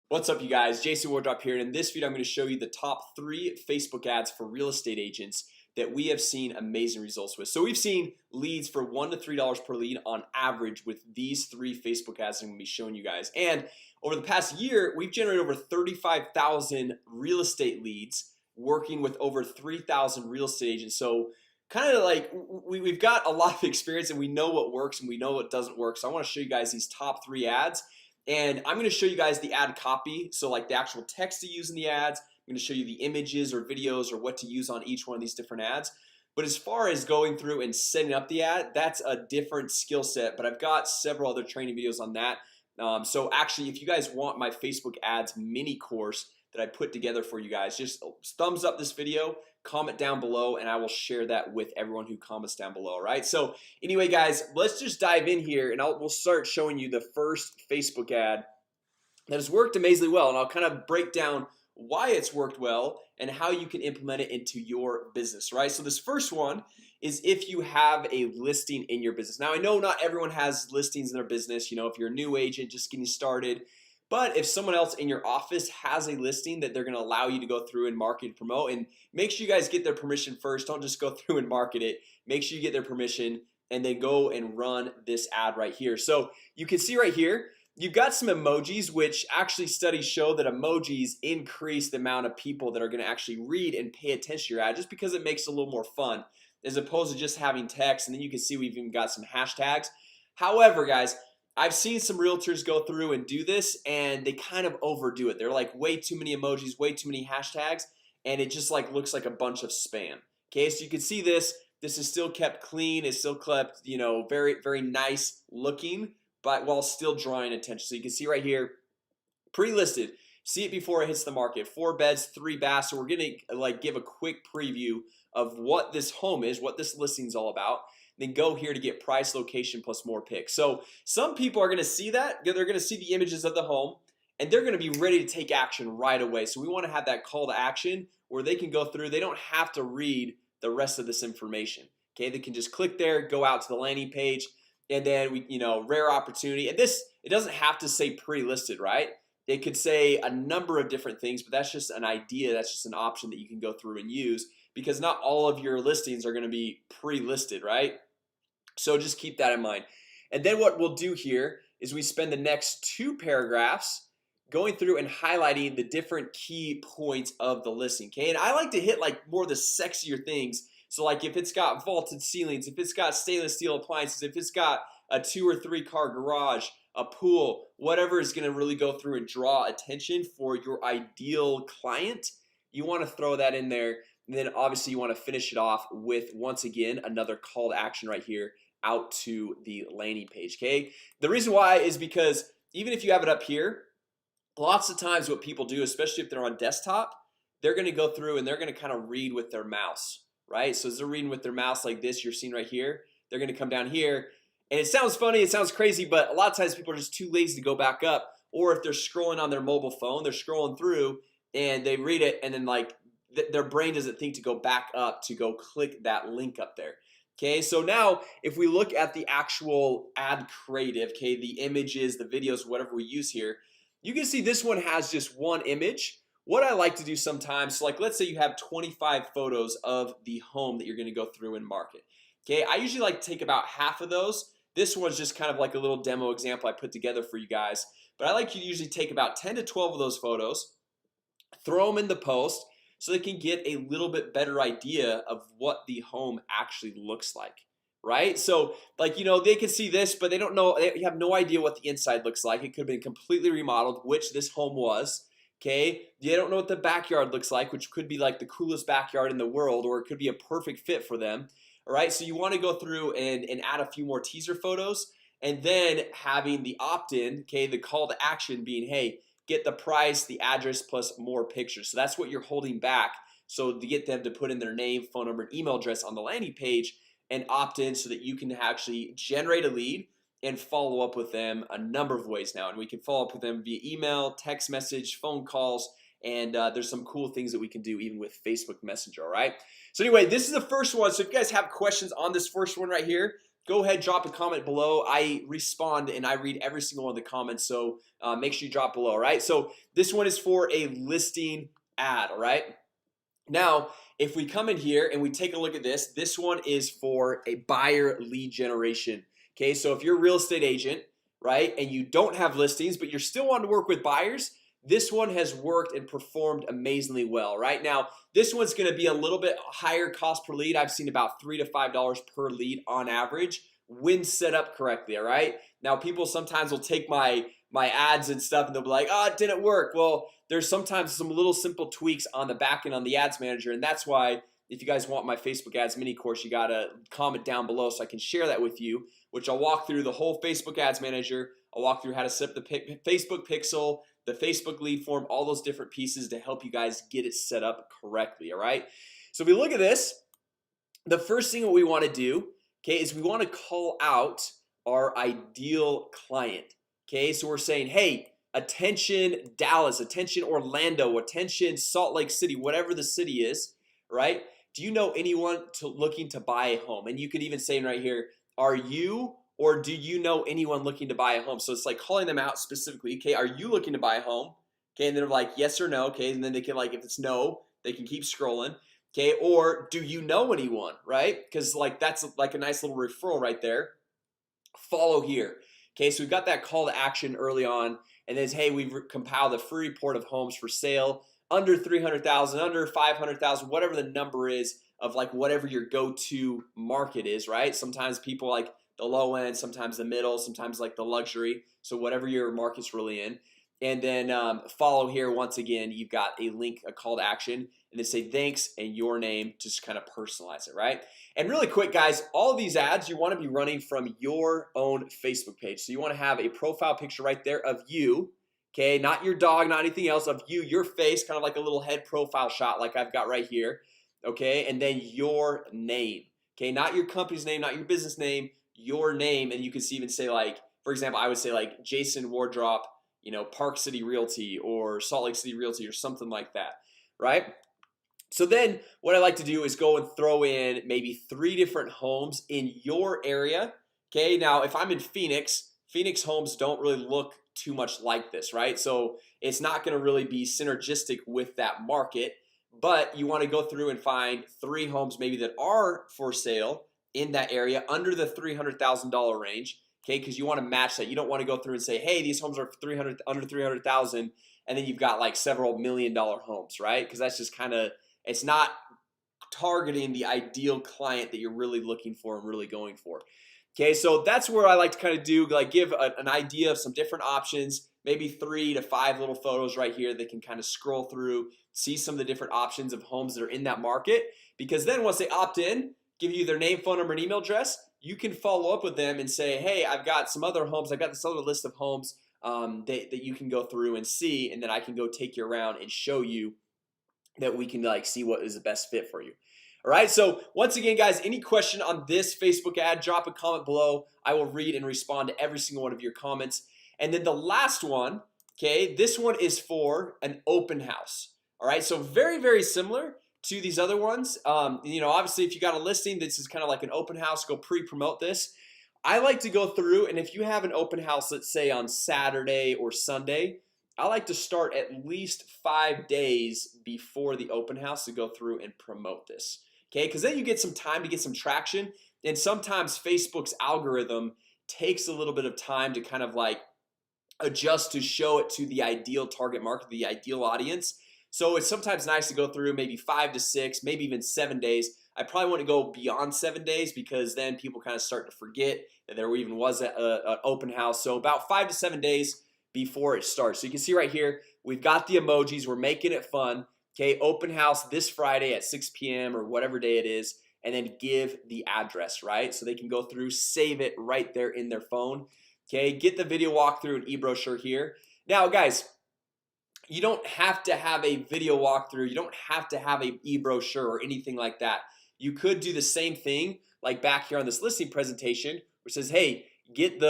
What's up, you guys? Jason Wardrop here, and in this video I'm going to show you the top 3 Facebook ads for real estate agents that we have seen amazing results with. So we've seen leads for $1 to $3 per lead on average with these 3 Facebook ads I'm going to be showing you guys. And over the past year, we've generated over 35,000 real estate leads working with over 3,000 real estate agents. So kind of like we've got a lot of experience and we know what works and we know what doesn't work. So I want to show you guys these top 3 ads. And I'm going to show you guys the ad copy. So like the actual text to use in the ads. I'm going to show you the images or videos or what to use on each one of these different ads. But as far as going through and setting up the ad, that's a different skill set. But I've got several other training videos on that. So actually, if you guys want my Facebook ads mini course that I put together for you guys, just thumbs up this video, comment down below, and I will share that with everyone who comments down below. All right, so anyway guys, let's just dive in here and we'll start showing you the first Facebook ad that has worked amazingly well, and I'll kind of break down why it's worked well and how you can implement it into your business. Right, so this first one is if you have a listing in your business. Now I know not everyone has listings in their business. You know, if you're a new agent just getting started, but if someone else in your office has a listing that they're gonna allow you to go through and market and promote, and make sure you guys get their permission first. Don't just go through and market it. Make sure you get their permission and then go and run this ad right here. So you can see right here you've got some emojis, which actually studies show that emojis increase the amount of people that are gonna actually read and pay attention to your ad, just because it makes it a little more fun as opposed to just having text. And then you can see we've even got some hashtags. However, guys, I've seen some realtors go through and do this and they kind of overdo it. They're like way too many emojis, way too many hashtags, and it just like looks like a bunch of spam. Okay, so you can see this is still kept clean. It's still kept, you know, very nice looking, but while still drawing attention. So you can see right here, pre-listed, see it before it hits the market, 4 beds, 3 baths. So we're gonna like give a quick preview of what this home is, what this listing is all about. Then go here to get price, location, plus more pics. So some people are gonna see that, they're gonna see the images of the home and they're gonna be ready to take action right away. So we want to have that call to action where they can go through. They don't have to read the rest of this information. Okay, they can just click there, go out to the landing page, and then we, you know, rare opportunity. And this, it doesn't have to say pre-listed, right? It could say a number of different things, but that's just an idea. That's just an option that you can go through and use, because not all of your listings are going to be pre-listed, right? So just keep that in mind. And then what we'll do here is we spend the next 2 paragraphs going through and highlighting the different key points of the listing. Okay, and I like to hit like more of the sexier things. So like if it's got vaulted ceilings, if it's got stainless steel appliances, if it's got a 2 or 3 car garage, a pool, whatever is going to really go through and draw attention for your ideal client, you want to throw that in there. And then obviously you want to finish it off with, once again, another call to action right here out to the landing page. Okay, the reason why is because even if you have it up here, lots of times what people do, especially if they're on desktop, they're going to go through and they're going to kind of read with their mouse, right? So as they're reading with their mouse like this, you're seeing right here, they're going to come down here, and it sounds funny, it sounds crazy, but a lot of times people are just too lazy to go back up. Or if they're scrolling on their mobile phone, they're scrolling through and they read it, and then like their brain doesn't think to go back up to go click that link up there. Okay, so now if we look at the actual ad creative, okay, the images, the videos, whatever we use here, you can see this one has just 1 image. What I like to do sometimes, so like let's say you have 25 photos of the home that you're going to go through and market. Okay, I usually like to take about half of those. This one's just kind of like a little demo example I put together for you guys, but I like you to usually take about 10 to 12 of those photos, throw them in the post so they can get a little bit better idea of what the home actually looks like, right? So like, you know, they can see this, but they don't know, they have no idea what the inside looks like. It could have been completely remodeled, which this home was. Okay, they don't know what the backyard looks like, which could be like the coolest backyard in the world, or it could be a perfect fit for them. All right, so you want to go through and add a few more teaser photos, and then having the opt-in, okay, the call to action being, hey, get the price, the address, plus more pictures. So that's what you're holding back, so to get them to put in their name, phone number, and email address on the landing page and opt in, so that you can actually generate a lead and follow up with them a number of ways now. And we can follow up with them via email, text message, phone calls, and there's some cool things that we can do even with Facebook Messenger. All right, so anyway, this is the first one. So if you guys have questions on this first one right here, go ahead, drop a comment below. I respond and I read every single one of the comments, so make sure you drop below. All right, so this one is for a listing ad. All right, now if we come in here and we take a look at this, this one is for a buyer lead generation. Okay, so if you're a real estate agent, right, and you don't have listings but you're still wanting to work with buyers, this one has worked and performed amazingly well. Right now, this one's going to be a little bit higher cost per lead. I've seen about $3 to $5 per lead on average when set up correctly. All right, now people sometimes will take my ads and stuff and they'll be like, oh, it didn't work. Well, there's sometimes some little simple tweaks on the back end on the ads manager, and that's why if you guys want my Facebook ads mini course, you gotta comment down below so I can share that with you, which I'll walk through the whole Facebook ads manager. I'll walk through how to set up the Facebook pixel, the Facebook lead form, all those different pieces to help you guys get it set up correctly. All right, so if we look at this, the first thing that we want to do, okay, is we want to call out our ideal client. Okay, so we're saying, hey, attention Dallas, attention Orlando, attention Salt Lake City, whatever the city is, right? Do you know anyone looking to buy a home? And you could even say right here, are you or do you know anyone looking to buy a home? So it's like calling them out specifically. Okay, are you looking to buy a home? Okay, and they're like yes or no. Okay, and then they can, like, if it's no, they can keep scrolling. Okay, or do you know anyone, right? Because like that's like a nice little referral right there. Follow here. Okay, so we've got that call to action early on, and then it's, hey, we've compiled a free report of homes for sale under 300,000, under 500,000, whatever the number is of like whatever your go-to market is, right? Sometimes people like the low end, sometimes the middle, sometimes like the luxury. So whatever your market's really in. And then follow here. Once again, you've got a link, a call to action, and then say thanks and your name, just kind of personalize it, right? And really quick, guys, all of these ads you want to be running from your own Facebook page. So you want to have a profile picture right there of you, okay, not your dog, not anything else, of you, your face, kind of like a little head profile shot like I've got right here, okay? And then your name, okay, not your company's name, not your business name, your name. And you can even say, like, for example, I would say like Jason Wardrop, you know, Park City Realty or Salt Lake City Realty or something like that, right? So then what I like to do is go and throw in maybe 3 different homes in your area. Okay, now if I'm in Phoenix, Phoenix homes don't really look too much like this, right? So it's not going to really be synergistic with that market, but you want to go through and find 3 homes maybe that are for sale in that area under the $300,000 range. Okay, because you want to match that. You don't want to go through and say, hey, these homes are under 300,000, and then you've got like several $1,000,000 homes, right? Because that's just kind of, it's not targeting the ideal client that you're really looking for and really going for. Okay, so that's where I like to kind of do, like, give an idea of some different options, maybe 3 to 5 little photos right here that can kind of scroll through, see some of the different options of homes that are in that market. Because then once they opt in, give you their name, phone number, and email address, you can follow up with them and say, hey, I've got some other homes, I've got this other list of homes that you can go through and see, and then I can go take you around and show you that we can like see what is the best fit for you. All right, so once again, guys, any question on this Facebook ad, drop a comment below. I will read and respond to every single one of your comments. And then the last one, okay, this one is for an open house. All right, so very, very similar to these other ones. You know, obviously if you got a listing, this is kind of like an open house. Go pre-promote this. I like to go through, and if you have an open house, let's say on Saturday or Sunday, I like to start at least 5 days before the open house to go through and promote this. Okay, because then you get some time to get some traction. And sometimes Facebook's algorithm takes a little bit of time to kind of like adjust to show it to the ideal target market, the ideal audience. So it's sometimes nice to go through maybe 5 to 6, maybe even 7 days. I probably want to go beyond 7 days because then people kind of start to forget that there even was an open house. So about 5 to 7 days before it starts. So you can see right here, we've got the emojis, we're making it fun. Okay, open house this Friday at 6 p.m. or whatever day it is, and then give the address, right? So they can go through, save it right there in their phone. Okay, get the video walkthrough and e-brochure here. Now guys, you don't have to have a video walkthrough, you don't have to have a e-brochure or anything like that. You could do the same thing like back here on this listing presentation, which says, hey, get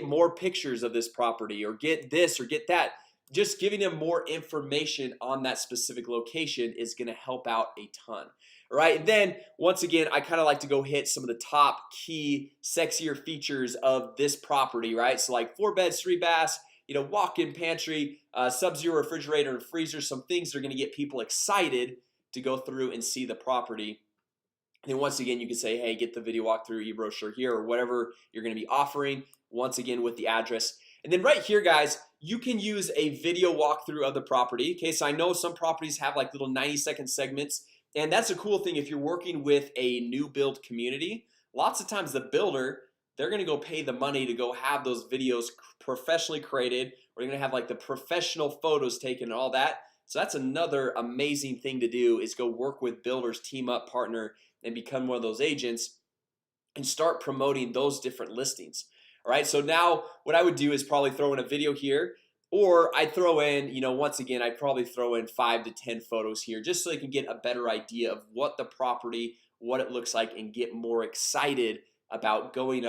more pictures of this property, or get this or get that. just giving them more information on that specific location is going to help out a ton. All right, and then once again, I kind of like to go hit some of the top key sexier features of this property, right? So like 4 beds, 3 baths, you know, walk-in pantry, sub-zero refrigerator and freezer, some things that are going to get people excited to go through and see the property. And then once again, you can say, hey, get the video walkthrough e-brochure here, or whatever you're going to be offering, once again with the address. And then right here, guys, you can use a video walkthrough of the property. Okay, so I know some properties have like little 90-second segments, and that's a cool thing if you're working with a new build community. Lots of times the builder, they're gonna go pay the money to go have those videos professionally created, or you're gonna have like the professional photos taken and all that. So that's another amazing thing to do, is go work with builders, team up, partner, and become one of those agents and start promoting those different listings. All right, so now what I would do is probably throw in a video here, or I throw in, you know, once again, I'd probably throw in 5 to 10 photos here, just so they can get a better idea of what the property, what it looks like, and get more excited about going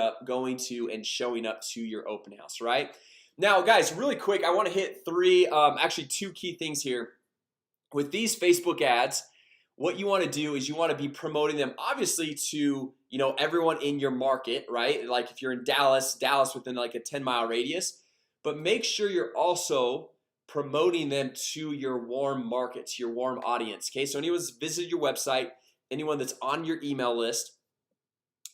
to and showing up to your open house. Right now, guys, really quick, I want to hit actually 2 key things here with these Facebook ads. What you want to do is you want to be promoting them, obviously, to, you know, everyone in your market, right? Like if you're in Dallas within like a 10-mile radius. But make sure you're also promoting them to your warm markets, your warm audience. Okay, so anyone's visited your website, anyone that's on your email list,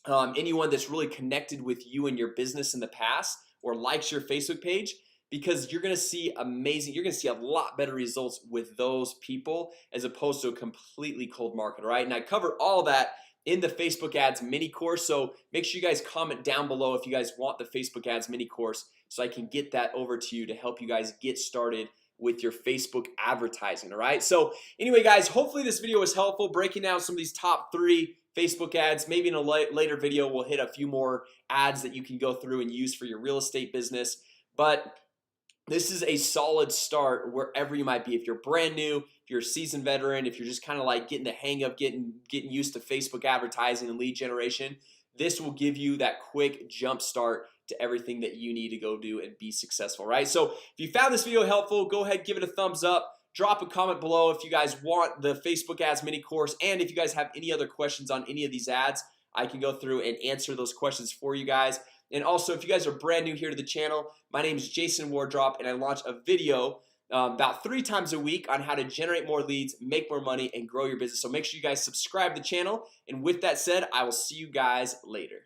anyone that's really connected with you and your business in the past, or likes your Facebook page, because you're gonna see you're gonna see a lot better results with those people as opposed to a completely cold market. All right, and I cover all that in the Facebook ads mini course, so make sure you guys comment down below if you guys want the Facebook ads mini course, so I can get that over to you to help you guys get started with your Facebook advertising. All right, so anyway, guys, hopefully this video was helpful, breaking down some of these top 3 Facebook ads. Maybe in a later video we'll hit a few more ads that you can go through and use for your real estate business. But this is a solid start wherever you might be. If you're brand new, if you're a seasoned veteran, if you're just kind of like getting the hang of getting used to Facebook advertising and lead generation, this will give you that quick jump start to everything that you need to go do and be successful. Right, so if you found this video helpful, go ahead, give it a thumbs up, drop a comment below if you guys want the Facebook ads mini course, and if you guys have any other questions on any of these ads, I can go through and answer those questions for you guys. And also, if you guys are brand new here to the channel, my name is Jason Wardrop, and I launch a video about 3 times a week on how to generate more leads, make more money, and grow your business. So make sure you guys subscribe to the channel. And with that said, I will see you guys later.